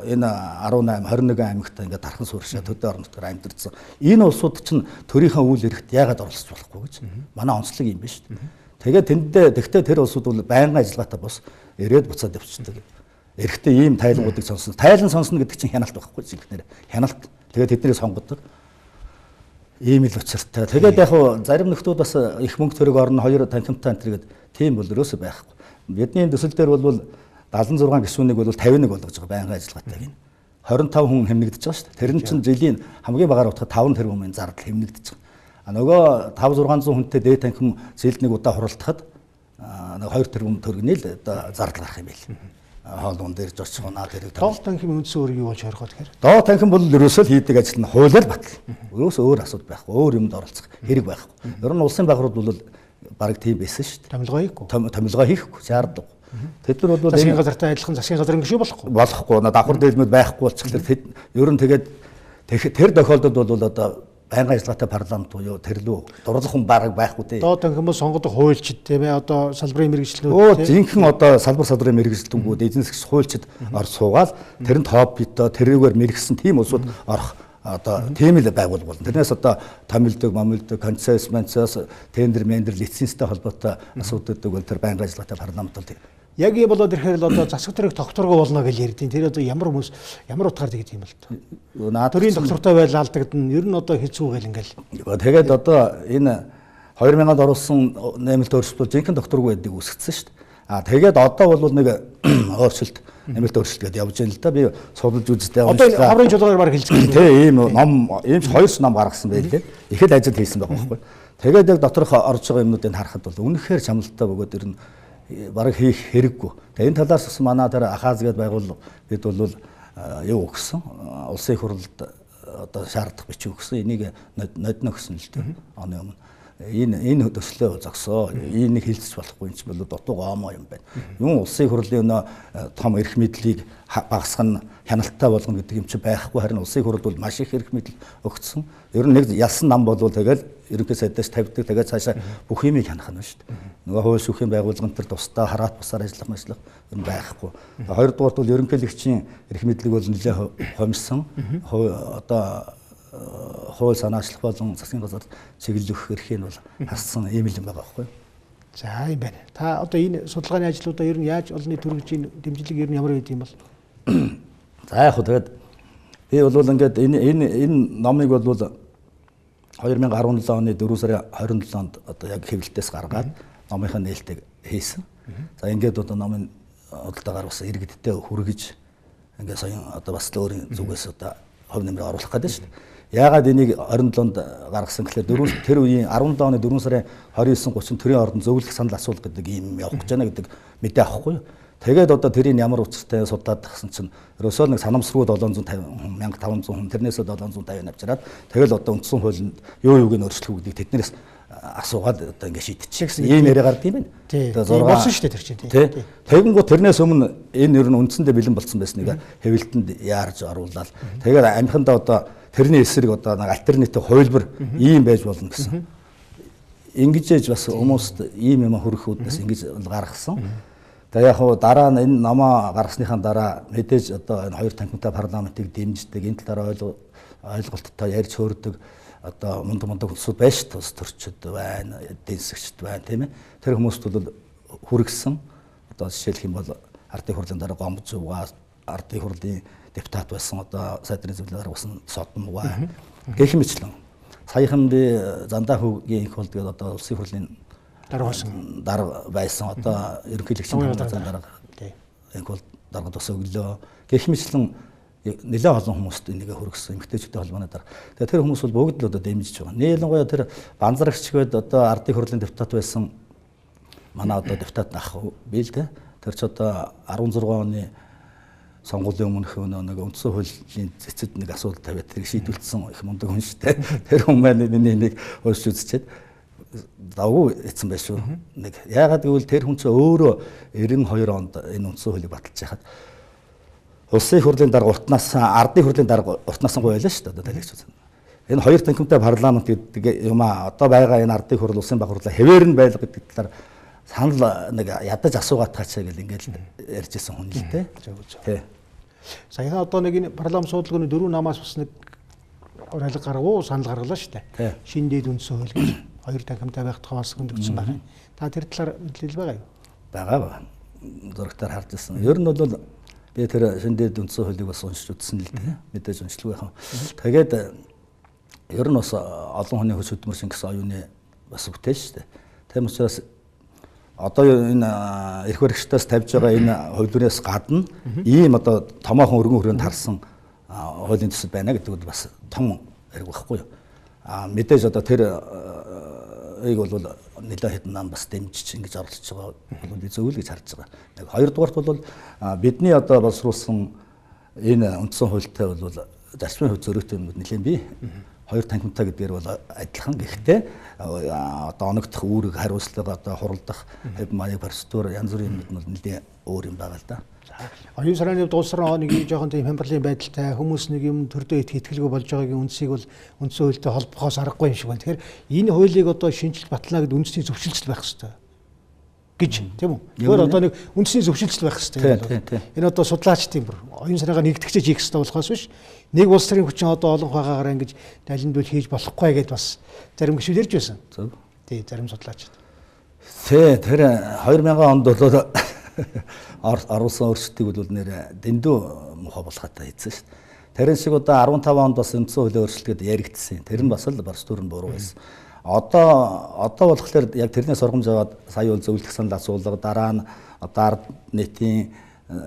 энэ 18 21 аймагт ингээд дархан сууршаа төдөө орон нутгаар амьдэрсэн. Энэ улсууд чинь төрийнхөө үйл хэрэгт яагаад оролцож болохгүй гэж. Манай онцлог юм байна шүү дээ. Тэгээд тэгтээ тэр улсууд бол байнгын ажиллагаатай бос ирээд буцаад явчихдаг. Эрэхтээ ийм тайлангуудыг сонсно. Тайлан сонсно гэдэг чинь хяналт байхгүй зинхнээр. Хяналт. Тэгээд тэднийг сонгодог. Ийм л учиртай. Тэгээд яг зарим нөхдүүд бас их мөнгө төрөг орно 2 танхимтай энэ гэдэг тийм бол өрөөсөө байхгүй. Бидний төсөл дээр бол 76 гишүүнийг бол 51 болгож байгаа байнгын ажиллагаатай гин. 25 хүн хэмнэгдэж байгаа шүү дээ. Тэр нь чинь жилийн хамгийн багаар утгад 5 тэрбумын зардал хэмнэгдэж байгаа. Нөгөө 5-600 хүнтэй дээд танхим жилд 1 удаа хуралдахад 2 тэрбум төгрөгийн л одоо зардал гарах юм байл. Хоолуун дээр зорчих унаа тэрэг. Доод танхим үндсэн өөр юу болж харах вэ тэгэхээр? Доод танхим бол ерөөсөө л хийдэг ажил нь хуулиар батал. Ерөөсөө өөр асуудал байхгүй, өөр юмд оролцох хэрэг байхгүй. Ер нь улсын багрууд бол бараг тийм байсан шүү дээ. Томилгоо хийхгүй. Томилгоо хийхгүй, шаарддаг. Тэд нар бол засгийн газартай адилхан засгийн газрын гишүү болохгүй. Болохгүй. Давхар дээлмэд байхгүй болчихлоо. Ер нь тэгээд тэр тохиолдолд бол одоо байнгын ажиллагаатай парламент буюу тэр лүү дурлах хүн бараг байхгүй дээ. Доод танхимд сонгодог хуульчид тийм ээ одоо салбарын мэргэжлүүд жинхэнэ одоо салбарын мэргэжлэлтүүд эзэн засгийн хуульчид орж суугаад тэр нь топ битээ тэрүүгээр мэрэгсэн тийм улсууд орох одоо тийм л байгуул болно. Тэрнээс одоо томилдог, концесс, тендер, лицензтэй холбоотой асуудалдаг бол тэр байнгын ажиллагаатай парламент бол яг ийм болоод ирэхээр л одоо засаг төрийг докторгоо болно гэж ярьдیں۔ Тэр одоо ямар хүмүүс ямар утгаар тэгдэг юм бол тоо. Төрийн доктортой байл алдагдана. Ер нь одоо хэцүү гэл ингээл. Тэгээд одоо энэ 2000-ад оруулсан нэмэлт өөрчлөлт жинхэнэ докторгүй байдгийг үсгэсэн шүү дээ. Тэгээд одоо бол нэг өөрчлөлт нэмэлт өөрчлөлт гэдээ явж байна л да. Би судалж үзтээ. Одоо энэ хаврын чуулгаар баг хэлцгээе. Тий, ийм ном, ийм 2 ном гаргасан байлээ. Ихэд ажил хийсэн байгаа байхгүй. Тэгээд яг доторх орж байгаа юмнуудыг харахад бол үнэхээр чамлалтай бөгөөд ер нь бараг хийх хэрэггүй. Тэгээ энэ талаас бас манай тэр ахааз гээд байгуул бид бол юу өгсөн? Улсын хурлд одоо шаардах бичиг өгсөн. Энийг нодно өгсөн л дээ. Оны өмнө. Энэ төслөө зогсоо. Энийг хилцэж болохгүй юм чи бол дутуу гомоо юм байна. Юун улсын хурлын том эрх мэдлийг багасгах нь хяналттай болгоно гэдэг юм чи байхгүй. Харин улсын хурл бол маш их эрх мэдэл өгсөн. Ер нь нэг ялсан нам болвол тэгэл ерөнхий сайдаас тавьдаг. Тэгээд цаашаа бүх юмыг хянах нь шүү дээ. Нөгөө хууль шүүхийн байгууллагын төр тусдаа хараат бусаар ажиллах мэтлэх юм байхгүй. Хоёрдугаарт бол ерөнхийлөгчийн эрх мэдлэг бол нэлээд хомссон. Одоо хууль санаачлах болон засгийн газар чиглүүлэх эрхийг бол хассан ийм л юм байгаа байхгүй юу? За юм байна. Та одоо энэ судалгааны ажлуудаа ер нь яаж олонний төрөлж дэмжлэг ер нь ямар байд юм бол? За яг хөө тэгээд би бол ингээд энэ номыг бол 2017 оны 4 сарын 27-нд одоо яг хэвлэлтээс гаргаад номынхаа нээлтийг хийсэн. За ингээд одоо номын худалдаагаар бас иргэдтэй хүргэж ингээд сая одоо бас өөрийн зүгээс одоо хувь нэмрээ оруулах гэдэг шүү дээ. Яагаад энийг 27-нд гаргасан гэхээр тэр үеийн 17 оны 4 сарын 29-30 төрийн ордон зөвлөх санал асуулах гэдэг ийм явах гэж байна гэдэг мэдээ авахгүй юу? Тэгээд одоо тэрийн ямар учиртай судлаад тахсан чинь ерөөсөө нэг санамсруу 750 хүн тэрнээсээ 750 авчираад тэгэл одоо үндсэн хуулинд юуг нь өөрчлөх үгдийг тэднээс асуугаад одоо ингэ шийдчих гэсэн ийм яриа гард юм байна. Тэгээд болсон шүү дээ тэр чинь. Тэгэнгүүт тэрнээс өмнө энэ ер нь үндсэндээ бэлэн болсон байсныг хэвлэлтэнд яарж оруулаад тэгээд амхиндаа одоо тэрний эсрэг одоо нэг альтернатив хувилбар ийм байж болно гэсэн. Ингэж ээж бас хүмүүст ийм юм хөрөхүүднээс ингэж гаргасан. Тэгээ яг хуу дараа нь энэ номоо гаргасныхаа дараа мэдээж одоо энэ хоёр танхимтай парламентыг дэмждэг, энэ талаар ойлголттой ярьж хөөрдөг одоо мундаг хүмүүсүүд байж тус төрчд байна, эдийн засагчд байна тийм ээ. Тэр хүмүүст бол хүргэсэн. Одоо жишээлх юм бол Ардын хурлын дараа гомбож угаа, Ардын хурлын депутат байсан одоо сайдрын зөвлөлөөр басан содон угаа. Гэх мэтлэн саяхан би зандаа хүүгийн их бол тэгээд одоо улсын хурлын дарга байсан одоо ерөнхийлөгчийн хамгаалалтын дарга энэ бол дарга тус өглөө гэх мэтлэн нэлээд олон хүмүүст энийг хүргэсэн эмэгтэйчүүдийн холбооны дарга. Тэгээ тэр хүмүүс бол бүгд л одоо дэмжиж байгаа. Нээлангуяа тэр банзрагч гээд одоо Ардын хурлын депутат байсан манай одоо депутат ах би л тэр ч одоо 16 оны сонгуулийн өмнөх нэг үндсэн хуулийн цэцэд нэг асуудал тавиад тэрийг шийдвэрлсэн их мундаг хүн шүү дээ. Тэр хүн маань энийг өөрчлөж үзчихэд давгүй эцэн байх шүү. Нэг яагаад гэвэл тэр хүн чинь өөрөө 92 онд энэ үндсэн хуулийг баталж яхад улсын хурлын дарга уртнаас Ардын хурлын дарга уртнаас гойлоо шүү дээ одоо талигч үзэн. Энэ хоёр танхимтай парламент гэдэг юм аа одоо байгаа энэ Ардын хурл улсын баг хурлаа хэвээр нь байлга гэдэг талаар санал нэг ядаж асуугаад таачаа гэл ингээд ярьжсэн хүн л дээ. Тий. Саяхан одоо нэг энэ парламент судалгааны 4 намаас бас нэг орайлог гаргуу санал гаргалаа шүү дээ. Шинэ дэд үндсэн хууль гэж хоёр танхимтай байх тухай бас хөндөгдсөн байна. Та тэр талаар мэдээлэл байгаа юу? Байгаа. Зурагтаар харж ирсэн. Ер нь бол би тэр шинэ дэд үндсэн хуулийг бас уншиж үзсэн л дээ. Мэдээж уншлаг байхаа. Тэгээд ер нь бас олон хүний хөс хөдөлмөр шингэсэн оюуны бас бүтээл шүү дээ. Тийм учраас одоо энэ эрх баригчдаас тавьж байгаа энэ хувилбараас гадна ийм одоо томоохон өргөн хүрээнд харсан хуулийн төсөл байна гэдэг нь бас том хэрэг байхгүй юу? Мэдээж одоо тэр ийг бол нэлээд хэдэн нам бас дэмжиж ингэж оролцож байгаа бол би зөв л гэж харж байгаа. Нэг хоёрдугаарт бол бидний одоо боловсруулсан энэ үндсэн хуультай бол зарчмын хувь зөрүүтэй юмуд нэлээд бий. Хоёр танхимтай гэдгээр бол адилхан. Гэхдээ одоо оногдох үүрэг хариуцлага одоо хуралдах хэв маяг процедур янз бүрийн юмуд нь нэлээд өөр юм байгаа л да. Оюун санааны улс орон нэг жоохон тийм хямбарлын байдалтай хүмүүс нэг юм төрдөө итгэлгүй болж байгаагийн үндсийг бол үндсэн хуультай холбохоос аргагүй юм шиг байна. Тэгэхээр энэ хуулийг одоо шинжилж батлана гэдэг үндэсний зөвшөлтсөл байх хэрэгтэй гэж тийм үү? Тэгэхээр одоо нэг үндэсний зөвшөлтсөл байх хэрэгтэй. Энэ одоо судлаачдын бүр оюун санаагаа нэгтгэж хийх хэрэгтэй болохоос биш нэг улс төрийн хүчин одоо олон хаагаараа ингэж далиндуул хийж болохгүй гэдээ бас зарим гишүүд ярьж байсан. Зөв. Тий, зарим судлаачид. Тэр 2000 онд бол оруулсан өөрчлөлтийг бол нэр дэндүү мохоо болгохтой хийсэн шүү дээ. Тэрэн шиг одоо 15 онд бас үндсэн хуулийн өөрчлөлт яригдсан. Тэр нь бас л процедур нь буруу байсан. Одоо болохоор яг тэрнээс сургамж аваад сая бол зөвлөх санал асуулга дараа нь одоо ард нийтийн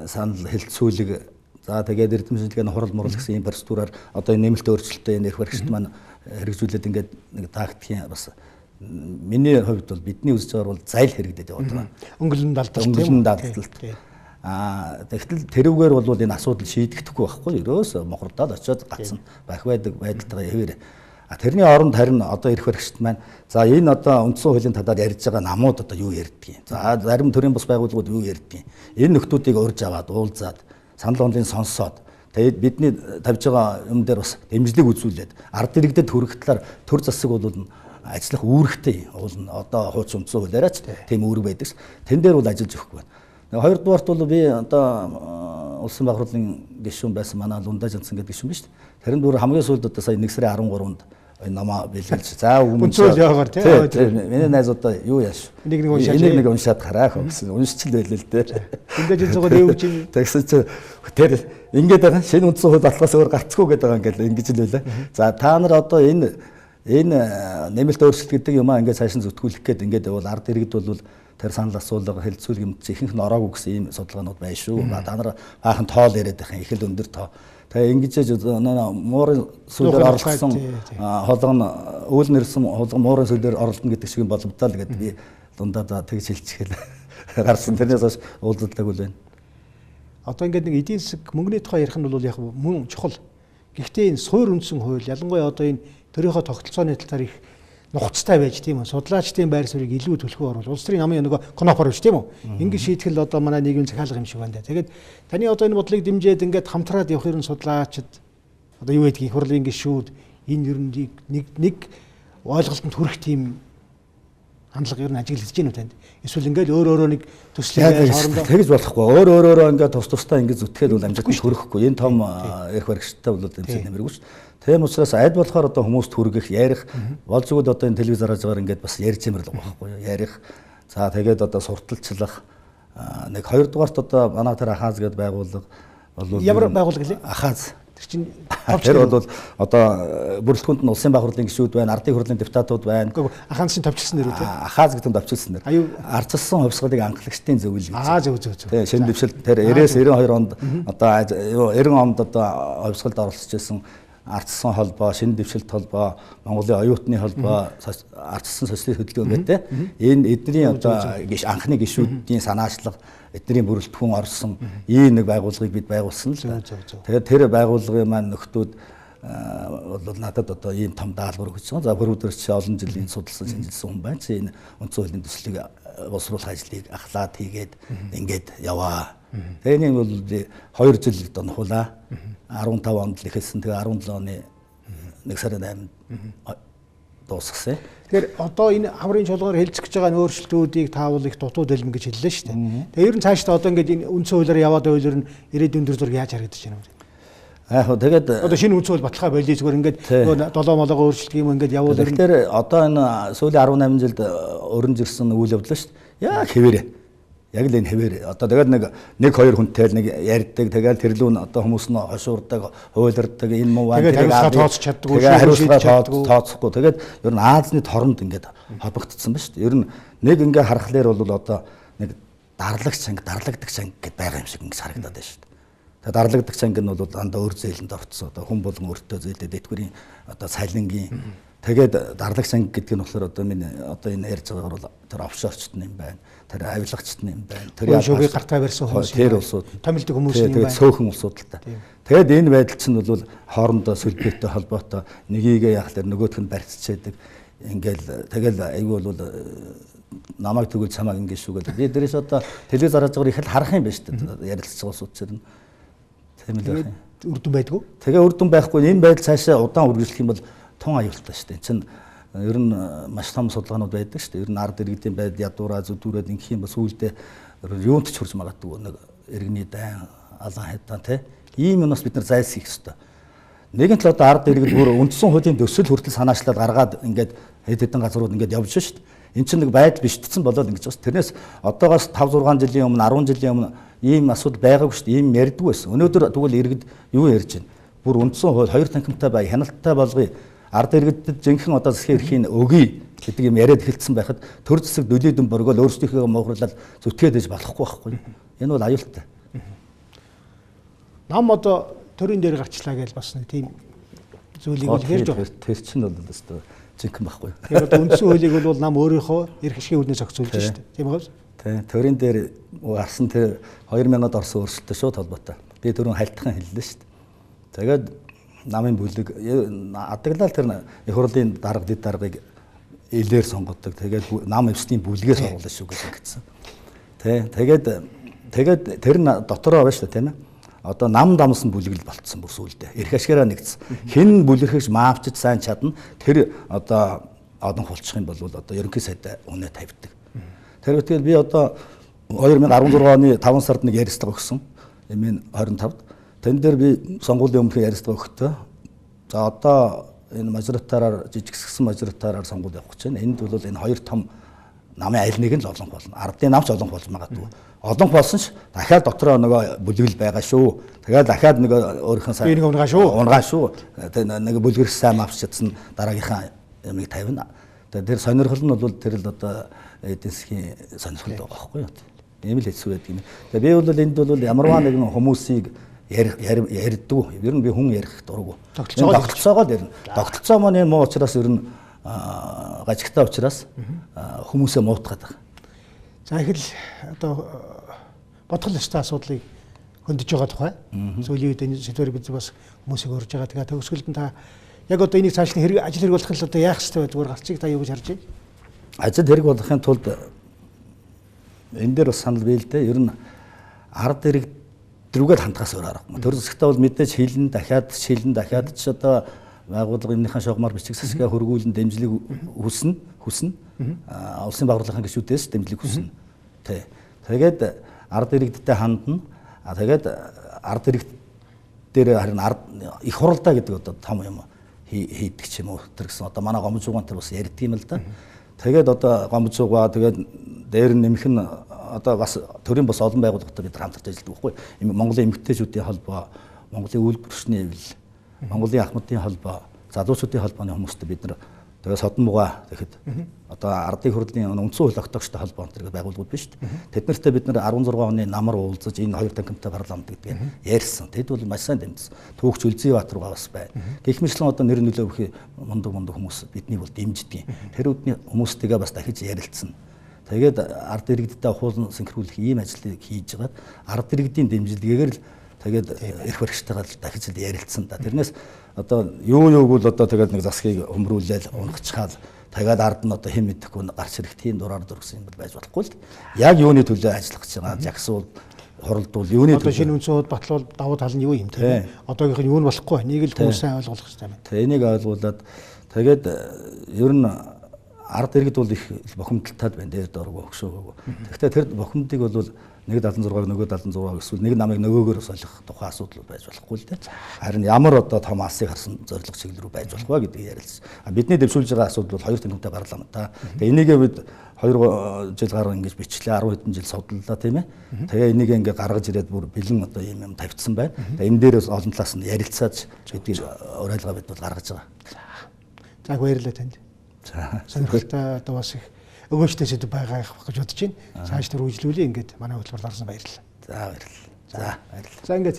санал хэлцүүлэг за тэгээд эрдэмтдийн хурал мурал гэсэн ийм процедураар одоо энэ нэмэлт өөрчлөлтөө энэ эрх баригчд маань хэрэгжүүлээд ингээд нэг тактикийн бас миний хувьд бол бидний үзэж байгаа бол зайл хэрэгдэд яваад байгаа. Өнгөлн далдалт. Тэгтэл тэрүүгээр бол энэ асуудал шийдэгдэхгүй байхгүй. Ерөөсөө мохордоод очиод гацсан байх байдаг байдалтайгаа хэвээр. Тэрний оронд харин одоо эрх баригчд маань за энэ одоо үндсэн хуулийн талаар ярьж байгаа намууд одоо юу ярьдгийг. За зарим төрлийн бас байгууллагууд юу ярьдгийг. Энэ нөхдүүдийг урьж аваад уулзаад санал онолыг сонсоод тэгээд бидний тавьж байгаа юм дээр бас дэмжлэг үзүүлээд ард иргэдэд хүрэх талаар төр засаг бол ажиллах үүрэгтэй уул нь одоо хууч үндсэн хуулиараач тийм үүрэг байдаг ш. Тэн дээр бол ажиллаж өгөхгүй байна. Хоёрдугаарт бол би одоо улсын бага хурлын гишүүн байсан манай Лундаж янцсан гэдэг гишүүн биш үү? Тэрэн дүүр хамгийн сүүлд одоо сая 1 сарын 13-нд намаа бэлгэлж. За үнцөл яваагаар тийм. Миний найз одоо юу яаш. Энийг уншаад гараах гэсэн. Уншчихл байлээ л дээ. Лундаж янцгаа дэвч юм. Тэгсэн чи тэр ингээд байгаа шинэ үндсэн хууль батлахаас өөр гарцгүй гэдэг байгаа ингээд ингэж л байлаа. За та нар одоо энэ нэмэлт өөрчлөлт гэдэг юмаа ингээд цааш нь зүтгүүлэх гээд ингээд бол ард иргэд бол тэр санал асуулга хэлцүүлэг юм ихэнх нь ороогүй гэсэн ийм судалгаанууд байна шүү. Та нар баахан тоол яриад байх их л өндөр тоо. Тэгээ ингэж муурын сүлээр орлсон холгон үйл нэрсэн холгон муурын сүлээр орлоно гэдэг шиг боломжтой л гэдэг би дундаа тэгж хэлчихэл гарсан. Тэрнээс хойш уулзалтаагүй л байна. Одоо ингээд нэг эдийн засаг мөнгөний тухай ярих нь бол яг мөн чухал. Гэхдээ энэ суур үндсэн хууль ялангуяа одоо энэ төрийнхөө тогтолцооны талаар их нухацтай байж тийм үү. Судлаачдын байр суурийг илүү төлхөө оруулах. Улс төрийн намын нөгөө конопор биш тийм үү. Ингээд шийтгэл одоо манай нийгмийн захиалга юм шиг байна. Тэгээд таны одоо энэ бодлыг дэмжиж ингээд хамтраад явах ерөн судлаачид одоо юу гэдгийг хурлын гишүүд энэ ерөнхийг нэг ойлголтод хүрэх тийм хандлага ер нь ажиглаж байна уу танд? Эсвэл ингээд өөрөө нэг төслийг хоорондоо тэгж болохгүй. Өөрөө ингээд тусдаа ингээд зүтгэхэд бол амжилтанд хүрэхгүй. Энэ том эрх баригчтай бол эмзэг нэмэргүй шүү. Тийм учраас аль болохоор одоо хүмүүст хүргэх, ярих, болж өгöd одоо энэ телевизээр ажгаар ингээд бас ярьж юмэр л байхгүй юу? Ярих. За тэгээд одоо сурталчлах нэг хоёрдугаарт одоо манай тэр ахааз гэдэг байгууллага бол ямар байгууллага гэлээ? Ахааз. Тэр бол одоо бүрэлдэхүүнд нь улсын бага хурлын гишүүд байна, ардын хурлын депутатууд байна. Ахаансын товчилсан нэр үү те? Ахааз гэдэг нь товчилсан нэр. Ардчилсан хувьсгалыг анхлагчдын зөвлөл гэж. Зөв. Тийм шинэ дэвшил тэр 90-92 онд одоо 90 онд одоо хувьсгалд оролцож байсан ардчилсан холбоо, шинэ дэвшилт холбоо, Монголын оюутны холбоо, ардчилсан социалист хөдөлгөөн гэдэг. Энэ эдний одоо анхны гишүүдийн санаачлага эдний бүрэлдэхүүн орсон ийм нэг байгууллагыг бид байгуулсан л. Тэгээд тэр байгууллагын маань нөхдүүд бол надад одоо ийм том даалгавар өгч байгаа. За Б.Пүрэвдорж олон жилийн судалсан шинжилсэн хүн байна. Чи энэ үндсэн хуулийн төслийг боловсруулах ажлыг ахлаад хийгээд ингээд яваа. Тэнийг бол 2 жил одоо нухуулаа. 15 онд л ихэлсэн. Тэгээ 17 оны 1 сарын 8-нд дуусгасан. Тэгэхээр одоо энэ хаврын чуулгаар хэлцэх гэж байгаа өөрчлөлтүүдийг таавал их дутуу дэлмэн гэж хэллээ шүү дээ. Тэгээ ер нь цаашдаа одоо ингээд энэ үндсэн хуулиар яваад байвал ер нь ирээдүйн дүр зураг яаж харагдаж байна вэ? Яг хөө тэгээд одоо шинэ үндсэн хууль баталгаа болий зүгээр ингээд нөгөө 7 молоо өөрчлөлт юм ингээд явуул ер нь. Тэгэхээр одоо энэ сүүлийн 18 жилд өрнж ирсэн үйл явдал шүү дээ. Яг хэвээрээ. Яг л энэ хэвээр одоо тэгээд нэг хоёр хүнтэй л нэг ярьдаг тэгээд тэрлүүн одоо хүмүүс нь хошуурдаг, хуйлардаг энэ муу тэгээд тооцож чаддгүй тооцохгүй тэгээд ер нь Азийн торонд ингээд холбогдсон ба шүү дээ. Ер нь нэг ингээд харахаар бол одоо нэг дарлагдах чанга гэдээ байгаа юм шиг ингээд харагдаад байна шүү дээ. Тэгээд дарлагдах чанга нь бол дандаа өр зээлэнд орцсон одоо хүн болгон өртөө зээлээ дэтгэврийн одоо цалингийн тэгээд дарлагч анги гэдэг нь болохоор одоо миний одоо энэ ярьж байгаагаар бол тэр офшорчт нь юм байна. Тэр авилгачт нь юм байна. Тэр шүүгээ гартаа барьсан хүмүүс тэр улсууд томилдог хүмүүс юм байна. Тэгээд цөөхөн улсууд л та. Тэгээд энэ байдал чинь бол хоорондоо сүлбэтэй холбоотой нэгийгээ яг л нөгөөх нь барьцчээдэг. Ингээл тэгэл айгүй бол намайг тэгвэл чамайг ингэ шүүгээл. Би дээрээс одоо телевиз харж байгаа их л харах юм байна шүү дээ. Ярилцж байгаа улсууд чинь. Тийм л байх юм. Үрдэн байдгүй. Тэгээ үрдэн байхгүй энэ байдал цаашаа удаан үргэлжлэх юм бол тун аюултай шүү дээ. Чин ер нь маш том судалгаанууд байдаг шүү дээ. Ер нь ард иргэдийн байдал ядуураа зүдүүрээд ингэх юм бас үүлдээ юунд ч хүрч магадгүй нэг иргэний дайн алан хайтаа тий. Ийм юм бас бид нар зайлсхийх ёстой. Нэгэн тал одоо ард иргэд бүр үндсэн хуулийн төсөл хүртэл санаачлаад гаргаад ингээд хэд хэдэн газрууд ингээд явж шүү дээ. Энд чинь нэг байдал бишдсэн болоод ингэж байна. Тэрнээс одоогоос 5 6 жилийн өмнө 10 жилийн өмнө ийм асуудал байгаагүй шүү дээ. Ийм ярьдгүй байсан. Өнөөдөр тэгвэл иргэд юу ярьж байна? Бүр үндсэн хууль хоёр танхимтай бай, хяналттай болгоё. Ард иргэдэд жинхэнэ одоо засгийн эрхийн өгье гэдэг юм яриад эхэлсэн байхад төр зэсэг дөлөөдөн боргол өөрсдийнхөө муухрлал зүтгээд иж болохгүй байхгүй. Энэ бол аюултай. Нам одоо төрийн дээр гарчлаа гэж бас нэг тийм зүйлийг бол ярьж байгаа. Тэр чинь бол өстой жинхэнэ байхгүй. Тэгэхээр одоо үндсэн хуулийг бол нам өөрийнхөө эрх ашигын үүднээс зохицуулж шүү дээ. Тийм үү? Тийм. Төрийн дээр гарсан тэр 2000-ад орсон өөрчлөлттэй шууд холбоотой. Би түрүүн хальтхан хэллээ шүү дээ. Тэгээд намын бүлэг адаглал тэр их хурлын дарга дэд даргыг илээр сонгодог. Тэгээд нам эвсний бүлгээс оруулаа шүү гэж хэлсэн. Тэгээд тэр нь дотороо байна шүү дээ тийм ээ. Одоо нам дамсан бүлэг л болцсон бүр сүүлдээ. Эрх ашигаараа нэгдсэн. Хэн бүлэрхэж маавчиж сайн чадна тэр одоо одон хулчих юм бол одоо ерөнхий сайд үнэ тавьдаг. Тэр үтгэл би одоо 2016 оны 5 сард нэг ярилцлага өгсөн. MN25-д. Тэн дээр би сонгуулийн өмнөх ярилцлага өгөхдөө за одоо энэ мажоритараар жижигсгсэн мажоритараар сонгуул явах гэж байна. Энд бол энэ хоёр том намын аль нэг нь л олонх болно. Ардын намч олонх болж магадгүй. Олонх болсон ч дахиад дотроо нөгөө бүлгэл байгаа шүү. Тэгээд дахиад нөгөө өөрийнхөө сайн нэг унгаа шүү. Унгаа шүү. Тэгээд нэг бүлгэрс сайн авч чадсан дараагийнхаа ямыг тавина. Тэгээд тэр сонирхол нь бол тэр л одоо эдийн засгийн сонирхол байгаа байхгүй юу? Ийм л хэцүү байдаг юм. Тэгээд би бол энд бол ямарваа нэгэн хүмүүсийг ярьдгүй. Ер нь би хүн ярих дурггүй. Тогтолцоогоо л ярина. Тогтолцоо маань муу учраас ер нь гажигтай учраас хүмүүсээ муутгаад байгаа. За их л одоо бодгол ёстой асуудлыг хөндөж байгаа тухай. Сүүлийн үед энэ сэдвэр бид бас хүмүүсийг урьж байгаа. Тэгээ төгсгөлд нь та яг одоо энийг цаашлан ажил хэрэг болгох л одоо яах ёстой вэ? Зүгээр гарцыг та юу гэж харж байна? Ажил хэрэг болгохын тулд энэ дээр бас санал бий л дээ. Ер нь ард ирэг дэрүүгээд хандхаас өөр аргагүй. Төр засагтаа бол мэдээж шилэн дахиад ч одоо байгууллага өмнөхөн шугамар бичиг засгаа хөргүүлэн дэмжлэг хүснэ. Улсын байгууллагын гишүүдээс дэмжлэг хүснэ. Тэгээд ард иргэдтэй хандна. Тэгээд ард иргэд дээр харин их хуралдаа гэдэг одоо том юм хийдэг ч юм уу. Тэр гэсэн одоо манай гомжуугаан тэр бас ярьдаг юм л да. Тэгээд одоо гомжуугаа тэгээд дээр нэмэх нь одоо бас төрийн бас олон байгууллагатай бид хамтарч ажилладаг байхгүй. Монголын эмэгтэйчүүдийн холбоо, Монголын үйлдвэрчний эвлэл, Монголын ах модын холбоо, залуучуудын холбооны хүмүүстэй бид нар тэгээ содон мугаа тэгэхэд одоо ардын хурлын үндсэн хууль тогтоогчтой холбоо энэ байгууллагууд биш үү? Тэд нартай бид нар 16 оны намар уулзаж энэ хоёр танхимтай парламент гэдгийг ярьсан. Тэд бол маш сайн дэмжсэн. Түүхч Үлзийбаатар бас байна. Гэх мэтлэн одоо нэр нөлөө өгөх мундаг хүмүүс бидний бол дэмждэг. Тэр үдний хүмүүстэйгээ бас дахиж ярилцсан. Тэгээд ард иргэдтэй хуулан синхруулах ийм ажлыг хийж байгаад ард иргэдийн дэмжлэгээр л тэгээд эрх баригчтайгаа дахиж ярилцсан да. Тэрнээс одоо юу бол одоо тэгээд нэг засгийг өмрүүлээл унгачхаад тэгээд ард нь одоо хэн мэдэхгүй гарч ирэх тийм дураар дургсан юм бол байж болохгүй л. Яг юуны төлөө ажиллах гэж байгаа жагсуул хуралдуул юуны төлөө. Одоо шинэ үндсүүд батлуул давуу тал нь юу юм те. Одоогийнх нь юу нь болохгүй. Энийг л хүмүүс сайн ойлгох хэрэгтэй байна. Энийг ойлгуулад тэгээд ер нь ард иргэд бол их бохимдолтой байна дээр дөрвөө өгшөөгөө. Гэхдээ тэр бохимдыг бол нэг 76-г нөгөө 76 эсвэл нэг намайг нөгөөгөөр солих тухайн асуудал байж болохгүй л дээ. Харин ямар одоо том алсыг харсан зорилго чиглэл рүү байж болох вэ гэдгийг ярилцсан. Бидний дэвшүүлж байгаа асуудал бол хоёр танхимтай парламент та. Тэгээ энийгээ бид 2 жил гаруй ингэж бичлээ 10 хэдэн жил судаллаа тийм ээ. Тэгээ энийг ингээ гаргаж ирээд бүр бэлэн одоо юм тавьчихсан байна. Тэгээ энэ дээрээс олон талаас нь ярилцааж гэдгийг уриалгаа бид бол гаргаж байгаа. За баярлалаа танд. За сонирхолтой одоо бас их өгөөжтэй сэдв байгаа гэж бодож байна. Цааш тэр үргэлжлүүлээ ингээд манай хөтөлбөр дарсан баярлалаа. За баярлалаа. За баярлалаа. За ингээд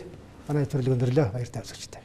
манай нэвтрүүлэг өндөрлөө. Баяр таа үзэгчтэй.